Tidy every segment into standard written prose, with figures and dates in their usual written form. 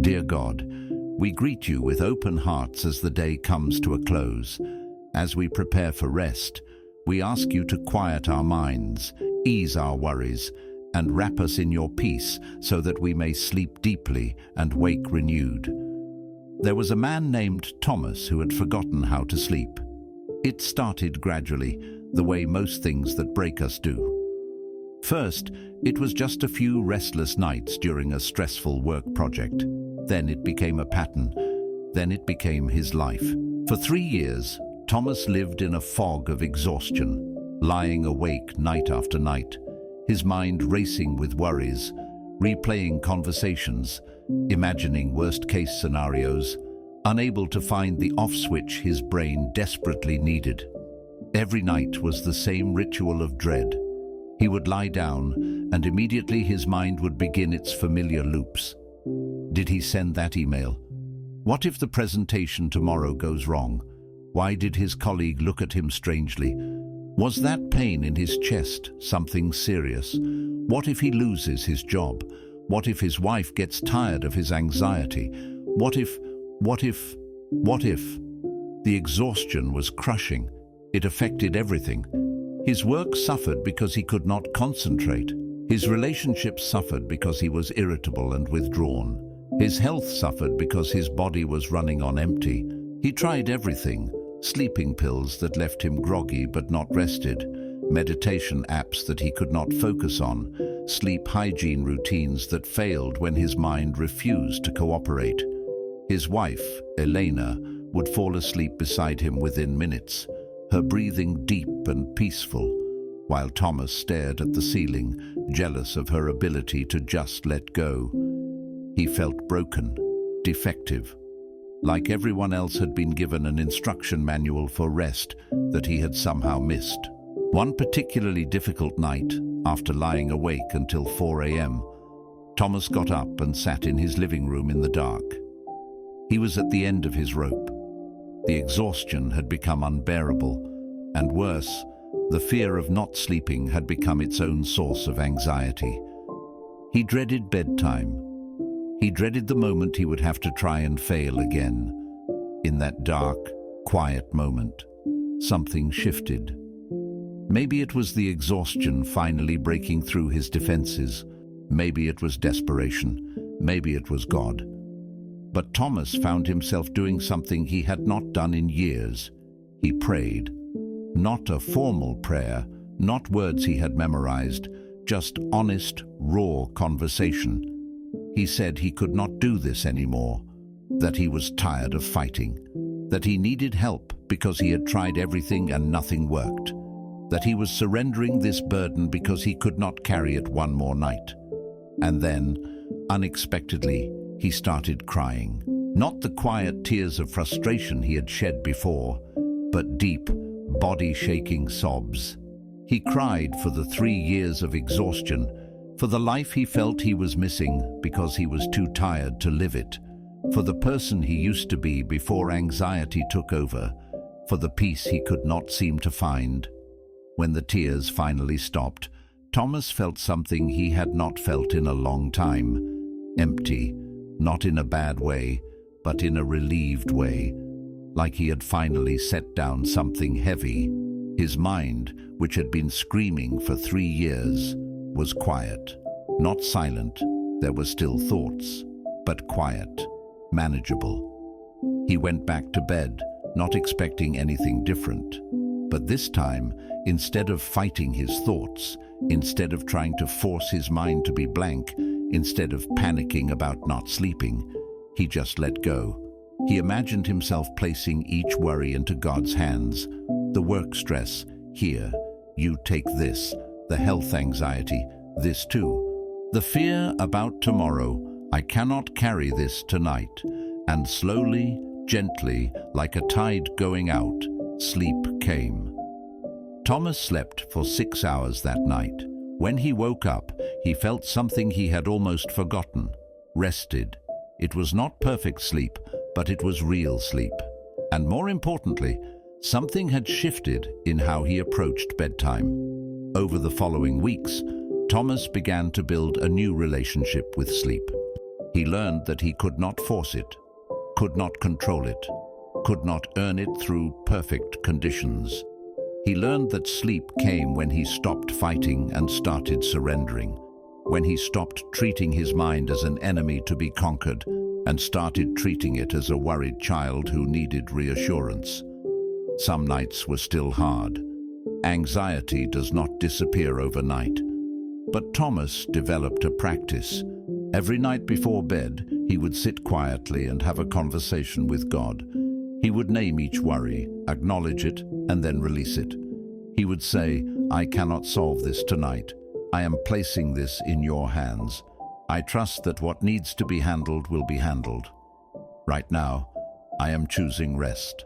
Dear God, we greet you with open hearts as the day comes to a close. As we prepare for rest, we ask you to quiet our minds, ease our worries, and wrap us in your peace so that we may sleep deeply and wake renewed. There was a man named Thomas who had forgotten how to sleep. It started gradually, the way most things that break us do. First, it was just a few restless nights during a stressful work project. Then it became a pattern. Then it became his life. For 3 years, Thomas lived in a fog of exhaustion, lying awake night after night, his mind racing with worries, replaying conversations, imagining worst-case scenarios, unable to find the off switch his brain desperately needed. Every night was the same ritual of dread. He would lie down, and immediately his mind would begin its familiar loops. Did he send that email? What if the presentation tomorrow goes wrong? Why did his colleague look at him strangely? Was that pain in his chest something serious? What if he loses his job? What if his wife gets tired of his anxiety? What if? The exhaustion was crushing. It affected everything. His work suffered because he could not concentrate. His relationships suffered because he was irritable and withdrawn. His health suffered because his body was running on empty. He tried everything: sleeping pills that left him groggy but not rested, meditation apps that he could not focus on, sleep hygiene routines that failed when his mind refused to cooperate. His wife, Elena, would fall asleep beside him within minutes, her breathing deep and peaceful, while Thomas stared at the ceiling, jealous of her ability to just let go. He felt broken, defective, like everyone else had been given an instruction manual for rest that he had somehow missed. One particularly difficult night, after lying awake until 4 a.m., Thomas got up and sat in his living room in the dark. He was at the end of his rope. The exhaustion had become unbearable, and worse, the fear of not sleeping had become its own source of anxiety. He dreaded bedtime. He dreaded the moment he would have to try and fail again. In that dark, quiet moment, something shifted. Maybe it was the exhaustion finally breaking through his defenses. Maybe it was desperation. Maybe it was God. But Thomas found himself doing something he had not done in years. He prayed. Not a formal prayer, not words he had memorized, just honest, raw conversation. He said he could not do this anymore, that he was tired of fighting, that he needed help because he had tried everything and nothing worked, that he was surrendering this burden because he could not carry it one more night. And then, unexpectedly, he started crying. Not the quiet tears of frustration he had shed before, but deep, body-shaking sobs. He cried for the 3 years of exhaustion, for the life he felt he was missing because he was too tired to live it, for the person he used to be before anxiety took over, for the peace he could not seem to find. When the tears finally stopped, Thomas felt something he had not felt in a long time. Empty, not in a bad way, but in a relieved way, like he had finally set down something heavy. His mind, which had been screaming for 3 years, was quiet. Not silent, there were still thoughts, but quiet, manageable. He went back to bed, not expecting anything different. But this time, instead of fighting his thoughts, instead of trying to force his mind to be blank, instead of panicking about not sleeping, he just let go. He imagined himself placing each worry into God's hands. The work stress, here, you take this. The health anxiety, this too. The fear about tomorrow, I cannot carry this tonight. And slowly, gently, like a tide going out, sleep came. Thomas slept for 6 hours that night. When he woke up, he felt something he had almost forgotten. Rested. It was not perfect sleep, but it was real sleep. And more importantly, something had shifted in how he approached bedtime. Over the following weeks, Thomas began to build a new relationship with sleep. He learned that he could not force it, could not control it, could not earn it through perfect conditions. He learned that sleep came when he stopped fighting and started surrendering, when he stopped treating his mind as an enemy to be conquered and started treating it as a worried child who needed reassurance. Some nights were still hard. Anxiety does not disappear overnight. But Thomas developed a practice. Every night before bed, he would sit quietly and have a conversation with God. He would name each worry, acknowledge it, and then release it. He would say, "I cannot solve this tonight. I am placing this in your hands. I trust that what needs to be handled will be handled. Right now, I am choosing rest."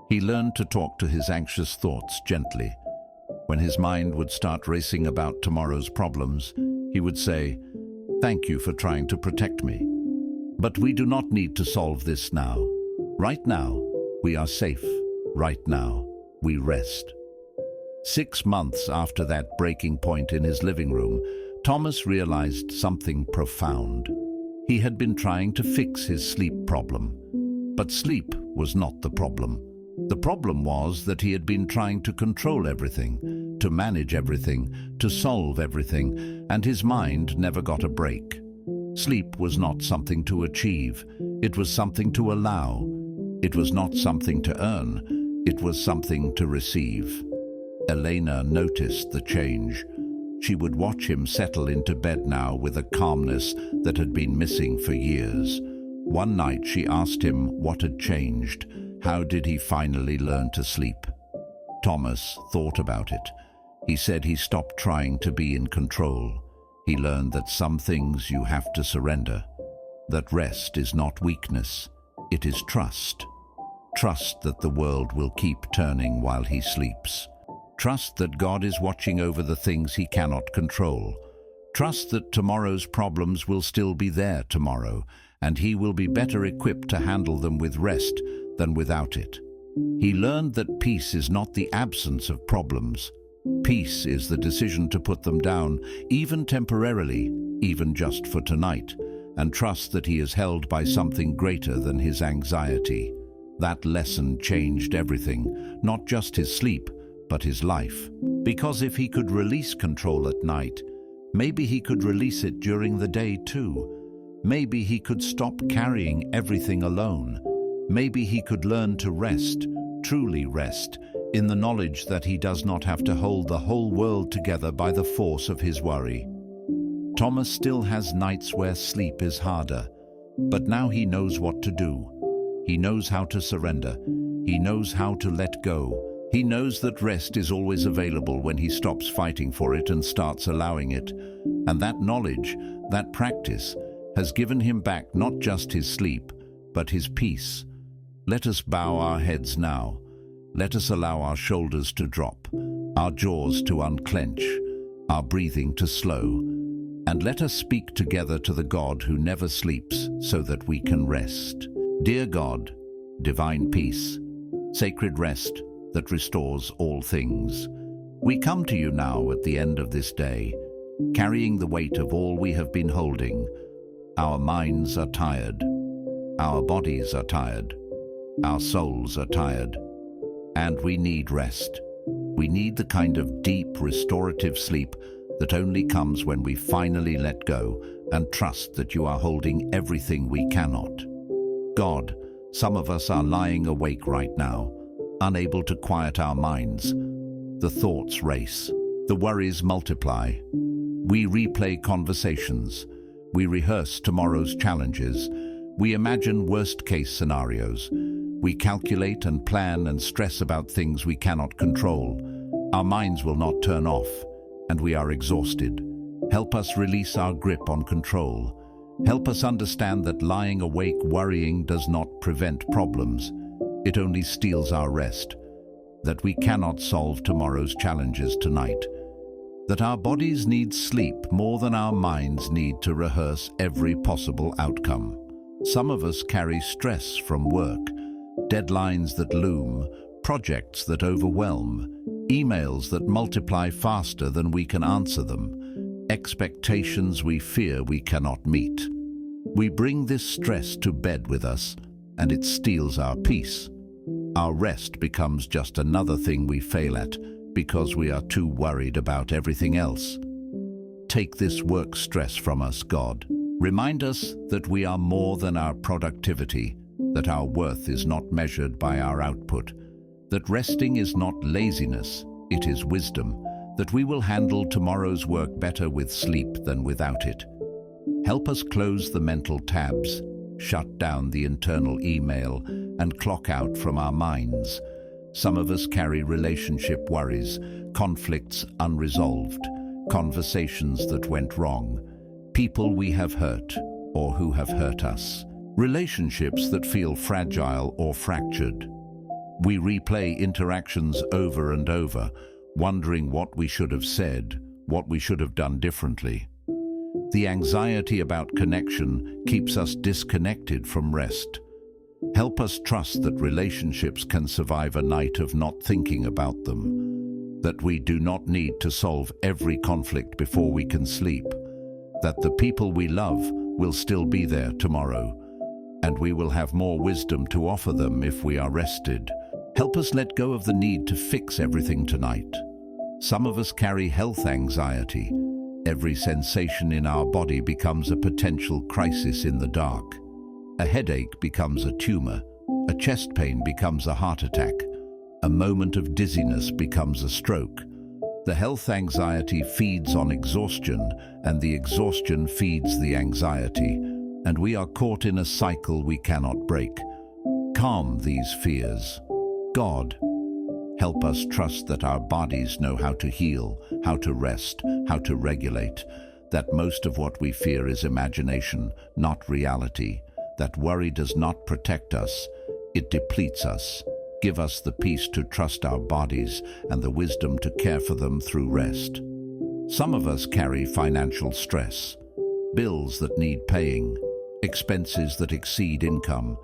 He learned to talk to his anxious thoughts gently. When his mind would start racing about tomorrow's problems, he would say, "Thank you for trying to protect me. But we do not need to solve this now. Right now, we are safe. Right now, we rest." 6 months after that breaking point in his living room, Thomas realized something profound. He had been trying to fix his sleep problem. But sleep was not the problem. The problem was that he had been trying to control everything, to manage everything, to solve everything, and his mind never got a break. Sleep was not something to achieve. It was something to allow. It was not something to earn. It was something to receive. Elena noticed the change. She would watch him settle into bed now with a calmness that had been missing for years. One night she asked him what had changed. How did he finally learn to sleep? Thomas thought about it. He said he stopped trying to be in control. He learned that some things you have to surrender. That rest is not weakness. It is trust. Trust that the world will keep turning while he sleeps. Trust that God is watching over the things he cannot control. Trust that tomorrow's problems will still be there tomorrow, and he will be better equipped to handle them with rest than without it. He learned that peace is not the absence of problems. Peace is the decision to put them down, even temporarily, even just for tonight, and trust that he is held by something greater than his anxiety. That lesson changed everything, not just his sleep, but his life. Because if he could release control at night, maybe he could release it during the day too. Maybe he could stop carrying everything alone. Maybe he could learn to rest, truly rest, in the knowledge that he does not have to hold the whole world together by the force of his worry. Thomas still has nights where sleep is harder, but now he knows what to do. He knows how to surrender. He knows how to let go. He knows that rest is always available when he stops fighting for it and starts allowing it. And that knowledge, that practice, has given him back not just his sleep, but his peace. Let us bow our heads now. Let us allow our shoulders to drop, our jaws to unclench, our breathing to slow, and let us speak together to the God who never sleeps so that we can rest. Dear God, divine peace, sacred rest that restores all things, we come to you now at the end of this day, carrying the weight of all we have been holding. Our minds are tired, our bodies are tired, our souls are tired, and we need rest. We need the kind of deep, restorative sleep that only comes when we finally let go and trust that you are holding everything we cannot. God, some of us are lying awake right now, unable to quiet our minds. The thoughts race, the worries multiply. We replay conversations, we rehearse tomorrow's challenges, we imagine worst-case scenarios, we calculate and plan and stress about things we cannot control. Our minds will not turn off, and we are exhausted. Help us release our grip on control. Help us understand that lying awake worrying does not prevent problems. It only steals our rest. That we cannot solve tomorrow's challenges tonight. That our bodies need sleep more than our minds need to rehearse every possible outcome. Some of us carry stress from work, deadlines that loom, projects that overwhelm, emails that multiply faster than we can answer them, expectations we fear we cannot meet. We bring this stress to bed with us, and it steals our peace. Our rest becomes just another thing we fail at because we are too worried about everything else. Take this work stress from us, God. Remind us that we are more than our productivity, that our worth is not measured by our output, that resting is not laziness, it is wisdom, that we will handle tomorrow's work better with sleep than without it. Help us close the mental tabs, shut down the internal email, and clock out from our minds. Some of us carry relationship worries, conflicts unresolved, conversations that went wrong, people we have hurt or who have hurt us, relationships that feel fragile or fractured. We replay interactions over and over, wondering what we should have said, what we should have done differently. The anxiety about connection keeps us disconnected from rest. Help us trust that relationships can survive a night of not thinking about them, that we do not need to solve every conflict before we can sleep, that the people we love will still be there tomorrow, and we will have more wisdom to offer them if we are rested. Help us let go of the need to fix everything tonight. Some of us carry health anxiety. Every sensation in our body becomes a potential crisis in the dark. A headache becomes a tumor. A chest pain becomes a heart attack. A moment of dizziness becomes a stroke. The health anxiety feeds on exhaustion, and the exhaustion feeds the anxiety, and we are caught in a cycle we cannot break. Calm these fears. God, help us trust that our bodies know how to heal, how to rest, how to regulate, that most of what we fear is imagination, not reality, that worry does not protect us, it depletes us. Give us the peace to trust our bodies and the wisdom to care for them through rest. Some of us carry financial stress, bills that need paying, expenses that exceed income,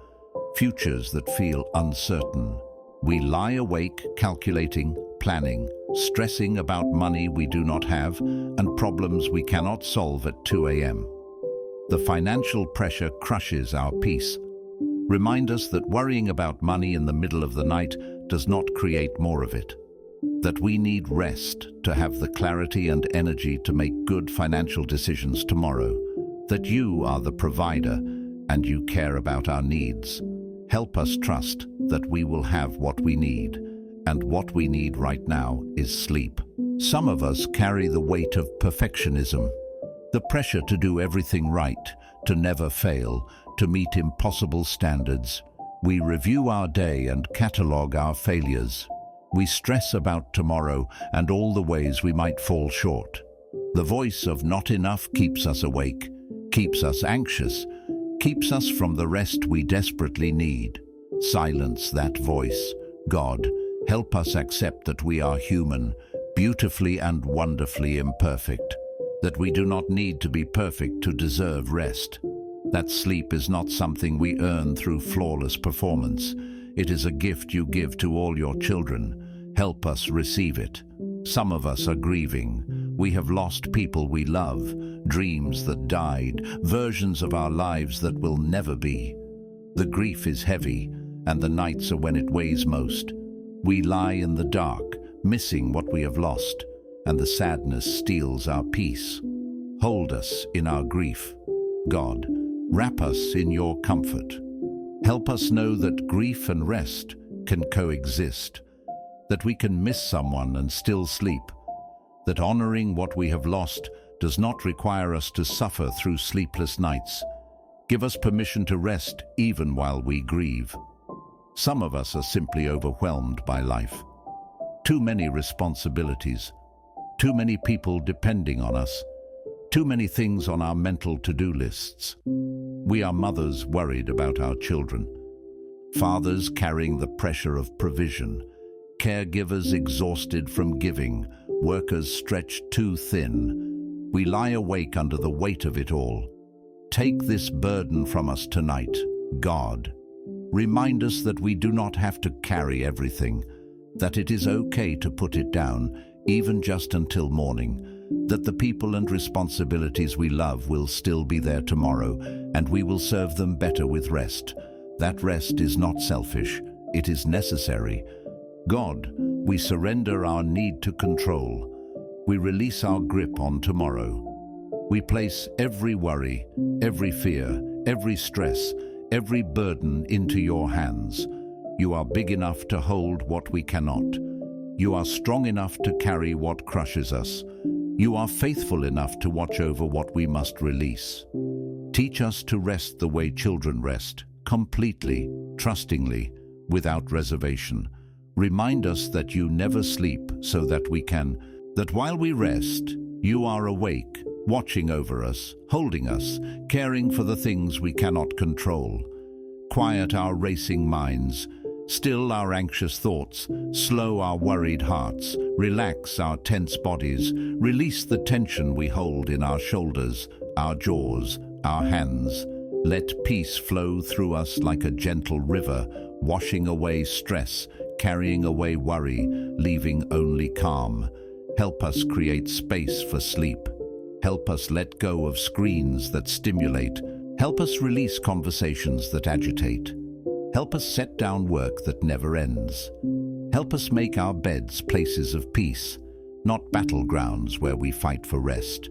futures that feel uncertain. We lie awake calculating, planning, stressing about money we do not have and problems we cannot solve at 2 a.m. The financial pressure crushes our peace. Remind us that worrying about money in the middle of the night does not create more of it. That we need rest to have the clarity and energy to make good financial decisions tomorrow. That you are the provider and you care about our needs. Help us trust that we will have what we need, and what we need right now is sleep. Some of us carry the weight of perfectionism, the pressure to do everything right, to never fail, to meet impossible standards. We review our day and catalogue our failures. We stress about tomorrow and all the ways we might fall short. The voice of not enough keeps us awake, keeps us anxious, keeps us from the rest we desperately need. Silence that voice. God, help us accept that we are human, beautifully and wonderfully imperfect, that we do not need to be perfect to deserve rest, that sleep is not something we earn through flawless performance. It is a gift you give to all your children. Help us receive it. Some of us are grieving. We have lost people we love, dreams that died, versions of our lives that will never be. The grief is heavy, and the nights are when it weighs most. We lie in the dark, missing what we have lost, and the sadness steals our peace. Hold us in our grief. God, wrap us in your comfort. Help us know that grief and rest can coexist, that we can miss someone and still sleep, that honoring what we have lost does not require us to suffer through sleepless nights. Give us permission to rest even while we grieve. Some of us are simply overwhelmed by life. Too many responsibilities, too many people depending on us, too many things on our mental to-do lists. We are mothers worried about our children, fathers carrying the pressure of provision, caregivers exhausted from giving, workers stretched too thin. We lie awake under the weight of it all. Take this burden from us tonight, God. Remind us that we do not have to carry everything, that it is okay to put it down, even just until morning, that the people and responsibilities we love will still be there tomorrow, and we will serve them better with rest. That rest is not selfish, it is necessary. God, we surrender our need to control. We release our grip on tomorrow. We place every worry, every fear, every stress, every burden into your hands. You are big enough to hold what we cannot. You are strong enough to carry what crushes us. You are faithful enough to watch over what we must release. Teach us to rest the way children rest, completely, trustingly, without reservation. Remind us that you never sleep so that that while we rest, you are awake, watching over us, holding us, caring for the things we cannot control. Quiet our racing minds, still our anxious thoughts, slow our worried hearts, relax our tense bodies, release the tension we hold in our shoulders, our jaws, our hands. Let peace flow through us like a gentle river, washing away stress, carrying away worry, leaving only calm. Help us create space for sleep. Help us let go of screens that stimulate. Help us release conversations that agitate. Help us set down work that never ends. Help us make our beds places of peace, not battlegrounds where we fight for rest.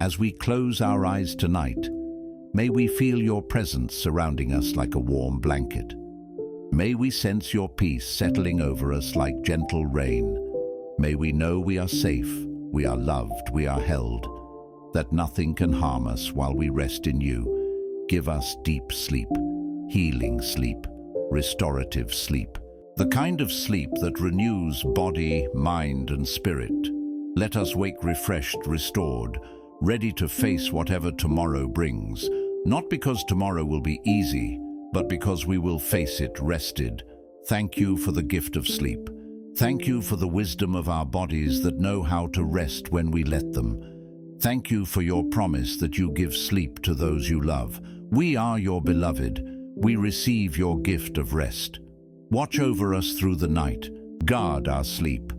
As we close our eyes tonight, may we feel your presence surrounding us like a warm blanket. May we sense your peace settling over us like gentle rain. May we know we are safe, we are loved, we are held, that nothing can harm us while we rest in you. Give us deep sleep, healing sleep, restorative sleep, the kind of sleep that renews body, mind, and spirit. Let us wake refreshed, restored, ready to face whatever tomorrow brings, not because tomorrow will be easy, but because we will face it rested. Thank you for the gift of sleep. Thank you for the wisdom of our bodies that know how to rest when we let them. Thank you for your promise that you give sleep to those you love. We are your beloved. We receive your gift of rest. Watch over us through the night. Guard our sleep.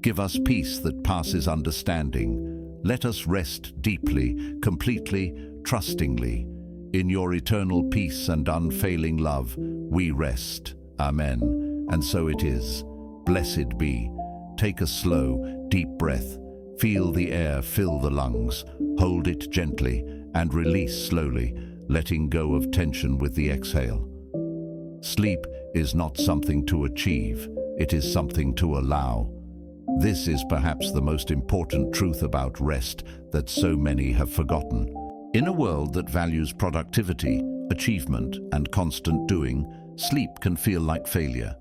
Give us peace that passes understanding. Let us rest deeply, completely, trustingly. In your eternal peace and unfailing love, we rest. Amen. And so it is. Blessed be. Take a slow, deep breath. Feel the air fill the lungs. Hold it gently and release slowly, letting go of tension with the exhale. Sleep is not something to achieve. It is something to allow. This is perhaps the most important truth about rest that so many have forgotten. In a world that values productivity, achievement, and constant doing, sleep can feel like failure,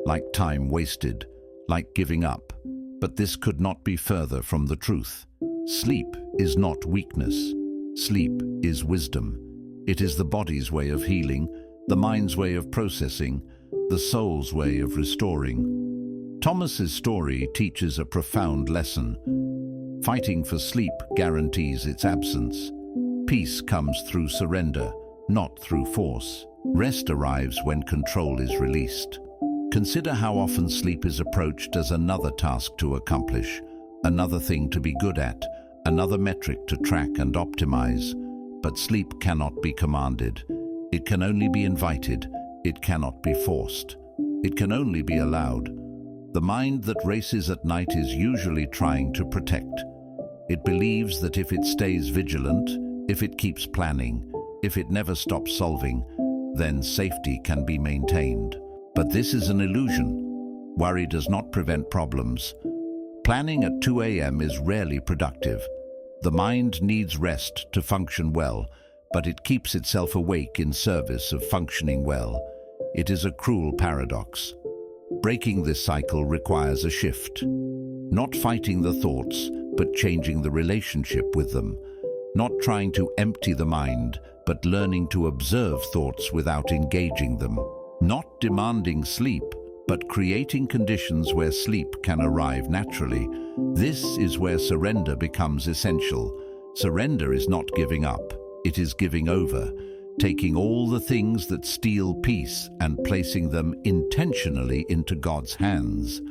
like time wasted, like giving up. But this could not be further from the truth. Sleep is not weakness. Sleep is wisdom. It is the body's way of healing, the mind's way of processing, the soul's way of restoring. Thomas's story teaches a profound lesson. Fighting for sleep guarantees its absence. Peace comes through surrender, not through force. Rest arrives when control is released. Consider how often sleep is approached as another task to accomplish, another thing to be good at, another metric to track and optimize. But sleep cannot be commanded. It can only be invited. It cannot be forced. It can only be allowed. The mind that races at night is usually trying to protect. It believes that if it stays vigilant, if it keeps planning, if it never stops solving, then safety can be maintained. But this is an illusion. Worry does not prevent problems. Planning at 2 a.m. is rarely productive. The mind needs rest to function well, but it keeps itself awake in service of functioning well. It is a cruel paradox. Breaking this cycle requires a shift. Not fighting the thoughts, but changing the relationship with them. Not trying to empty the mind, but learning to observe thoughts without engaging them. Not demanding sleep, but creating conditions where sleep can arrive naturally. This is where surrender becomes essential. Surrender is not giving up, it is giving over, taking all the things that steal peace and placing them intentionally into God's hands,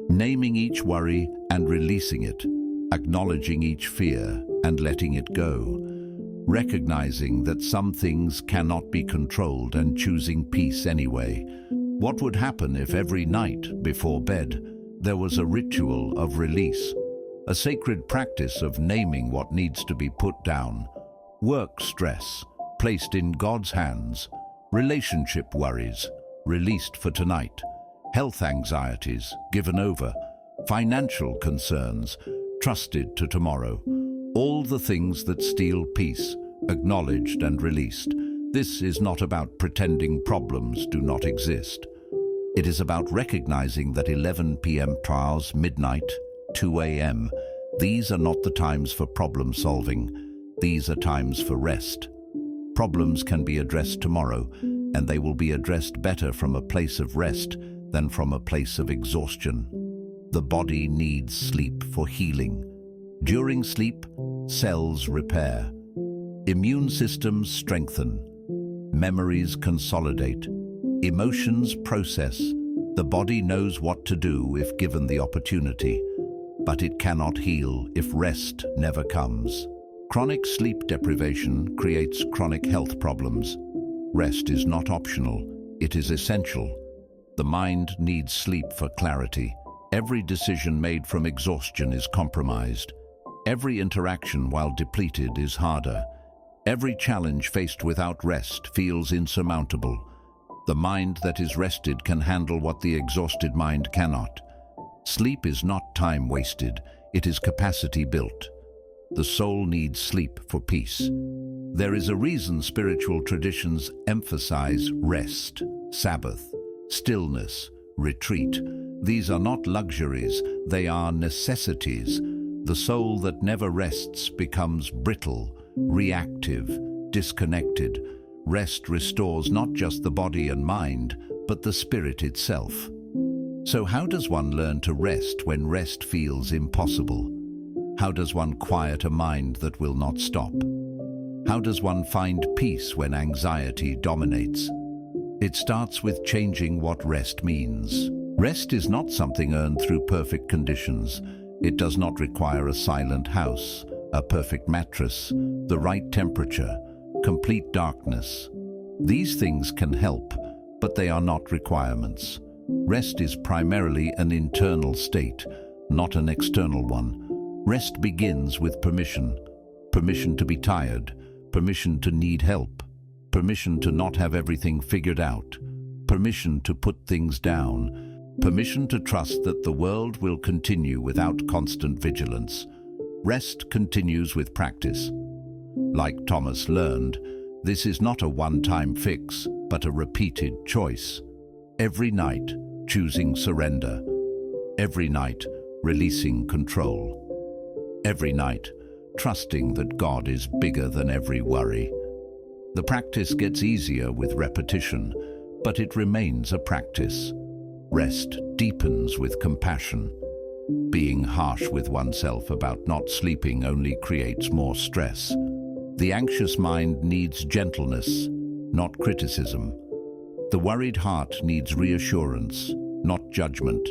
naming each worry and releasing it. acknowledging each fear and letting it go, recognizing that some things cannot be controlled and choosing peace anyway. What would happen if every night before bed there was a ritual of release, a sacred practice of naming what needs to be put down? Work stress placed in God's hands, relationship worries released for tonight, health anxieties given over, financial concerns trusted to tomorrow. All the things that steal peace, acknowledged and released. This is not about pretending problems do not exist. It is about recognizing that 11 p.m. trials, midnight, 2 a.m., these are not the times for problem solving. These are times for rest. Problems can be addressed tomorrow, and they will be addressed better from a place of rest than from a place of exhaustion. The body needs sleep for healing. During sleep, cells repair, immune systems strengthen, memories consolidate, emotions process. The body knows what to do if given the opportunity, but it cannot heal if rest never comes. Chronic sleep deprivation creates chronic health problems. Rest is not optional, it is essential. The mind needs sleep for clarity. Every decision made from exhaustion is compromised. Every interaction while depleted is harder. Every challenge faced without rest feels insurmountable. The mind that is rested can handle what the exhausted mind cannot. Sleep is not time wasted, it is capacity built. The soul needs sleep for peace. There is a reason spiritual traditions emphasize rest, Sabbath, stillness, retreat. These are not luxuries, they are necessities. The soul that never rests becomes brittle, reactive, disconnected. Rest restores not just the body and mind, but the spirit itself. So how does one learn to rest when rest feels impossible? How does one quiet a mind that will not stop? How does one find peace when anxiety dominates? It starts with changing what rest means. Rest is not something earned through perfect conditions. It does not require a silent house, a perfect mattress, the right temperature, complete darkness. These things can help, but they are not requirements. Rest is primarily an internal state, not an external one. Rest begins with permission. Permission to be tired, permission to need help, permission to not have everything figured out, permission to put things down, permission to trust that the world will continue without constant vigilance. Rest continues with practice. Like Thomas learned, this is not a one-time fix, but a repeated choice. Every night, choosing surrender. Every night, releasing control. Every night, trusting that God is bigger than every worry. The practice gets easier with repetition, but it remains a practice. Rest deepens with compassion. Being harsh with oneself about not sleeping only creates more stress. The anxious mind needs gentleness, not criticism. The worried heart needs reassurance, not judgment.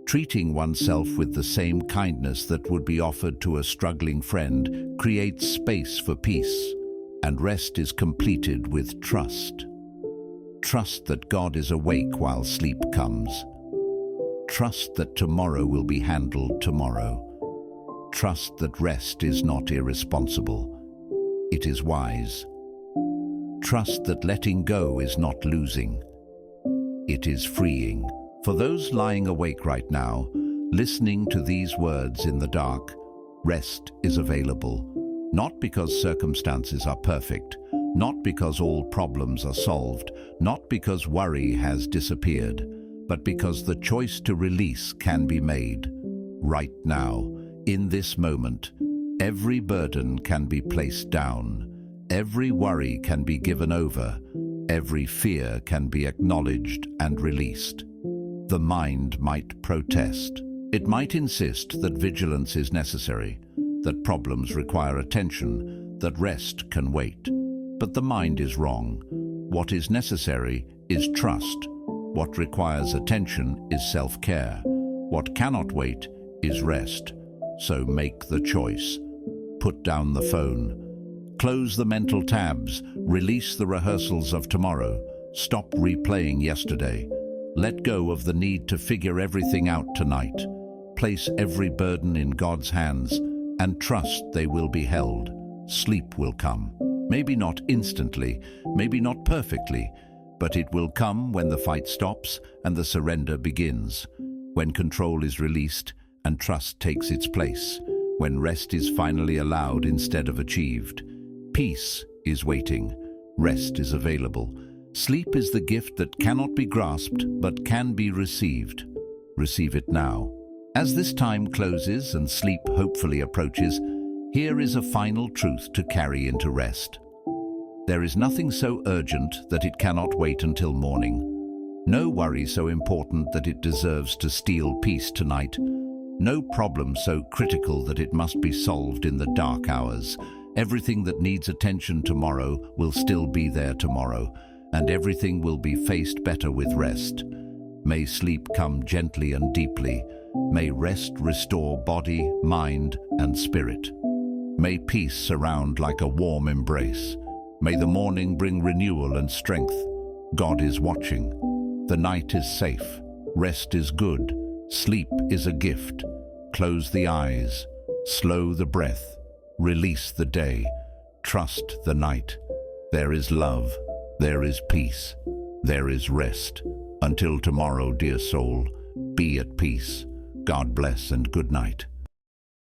Treating oneself with the same kindness that would be offered to a struggling friend creates space for peace, and rest is completed with trust. Trust that God is awake while sleep comes. Trust that tomorrow will be handled tomorrow. Trust that rest is not irresponsible. It is wise. Trust that letting go is not losing. It is freeing. For those lying awake right now, listening to these words in the dark, rest is available. Not because circumstances are perfect, not because all problems are solved, not because worry has disappeared, but because the choice to release can be made. Right now, in this moment, every burden can be placed down, every worry can be given over, every fear can be acknowledged and released. The mind might protest. It might insist that vigilance is necessary, that problems require attention, that rest can wait. But the mind is wrong. What is necessary is trust. What requires attention is self-care. What cannot wait is rest. so make the choice. Put down the phone. Close the mental tabs. Release the rehearsals of tomorrow. Stop replaying yesterday. Let go of the need to figure everything out tonight. Place every burden in God's hands and trust they will be held. Sleep will come. Maybe not instantly, maybe not perfectly, but it will come when the fight stops and the surrender begins, when control is released and trust takes its place, when rest is finally allowed instead of achieved. Peace is waiting. Rest is available. Sleep is the gift that cannot be grasped but can be received. Receive it now. As this time closes and sleep hopefully approaches, here is a final truth to carry into rest. There is nothing so urgent that it cannot wait until morning. No worry so important that it deserves to steal peace tonight. No problem so critical that it must be solved in the dark hours. Everything that needs attention tomorrow will still be there tomorrow, and everything will be faced better with rest. May sleep come gently and deeply. May rest restore body, mind, and spirit. May peace surround like a warm embrace. May the morning bring renewal and strength. God is watching. The night is safe. Rest is good. Sleep is a gift. Close the eyes. Slow the breath. Release the day. Trust the night. There is love. There is peace. There is rest. Until tomorrow, dear soul, be at peace. God bless and good night.